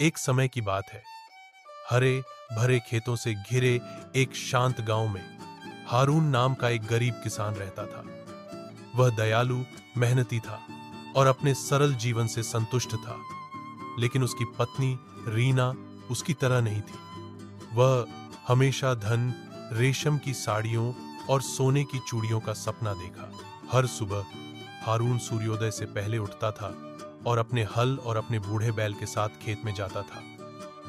एक समय की बात है। हरे भरे खेतों से घिरे एक शांत गांव में हारून नाम का एक गरीब किसान रहता था। वह दयालु, मेहनती था और अपने सरल जीवन से संतुष्ट था। लेकिन उसकी पत्नी रीना उसकी तरह नहीं थी। वह हमेशा धन, रेशम की साड़ियों और सोने की चूड़ियों का सपना देखा। हर सुबह हारून सूर्योदय से पहले उठता था और अपने हल और अपने बूढ़े बैल के साथ खेत में जाता था।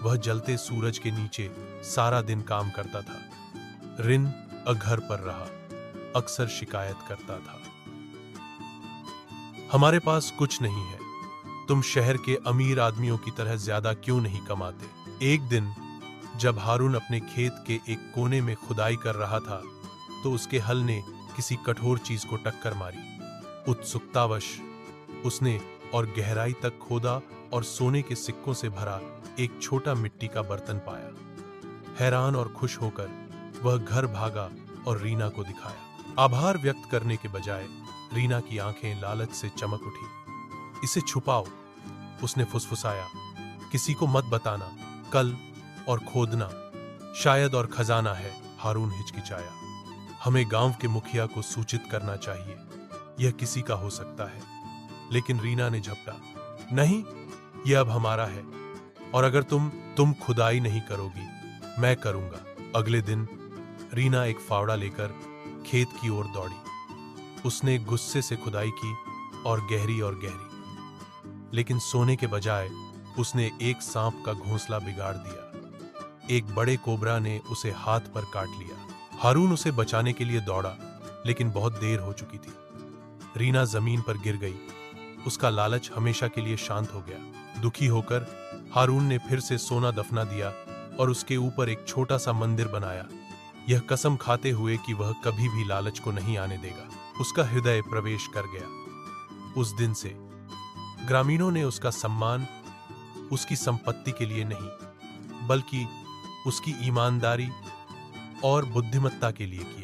वह जलते सूरज के नीचे सारा दिन काम करता था। रिन घर पर रहा, अक्सर शिकायत करता था, हमारे पास कुछ नहीं है, तुम शहर के अमीर आदमियों की तरह ज्यादा क्यों नहीं कमाते। एक दिन जब हारून अपने खेत के एक कोने में खुदाई कर रहा था तो उसके हल ने किसी कठोर चीज को टक्कर मारी। उत्सुकतावश उसने और गहराई तक खोदा और सोने के सिक्कों से भरा एक छोटा मिट्टी का बर्तन पाया। हैरान और खुश होकर वह घर भागा और रीना को दिखाया। आभार व्यक्त करने के बजाय रीना की आंखें लालच से चमक उठी। इसे छुपाओ, उसने फुसफुसाया, किसी को मत बताना, कल और खोदना शायद और खजाना है। हारून हिचकिचाया, हमें गांव के मुखिया को सूचित करना चाहिए, यह किसी का हो सकता है। लेकिन रीना ने झपटा, नहीं, यह अब हमारा है और अगर तुम खुदाई नहीं करोगी, मैं करूंगा। अगले दिन रीना एक फावड़ा लेकर खेत की ओर दौड़ी। उसने गुस्से से खुदाई की और गहरी, लेकिन सोने के बजाय उसने एक सांप का घोंसला बिगाड़ दिया। एक बड़े कोबरा ने उसे हाथ पर काट लिया। हारून उसे बचाने के लिए दौड़ा, लेकिन बहुत देर हो चुकी थी। रीना जमीन पर गिर गई। उसका लालच हमेशा के लिए शांत हो गया। दुखी होकर हारून ने फिर से सोना दफना दिया और उसके ऊपर एक छोटा सा मंदिर बनाया, यह कसम खाते हुए कि वह कभी भी लालच को नहीं आने देगा। उसका हृदय प्रवेश कर गया। उस दिन से ग्रामीणों ने उसका सम्मान उसकी संपत्ति के लिए नहीं, बल्कि उसकी ईमानदारी और बुद्धिमत्ता के लिए किया।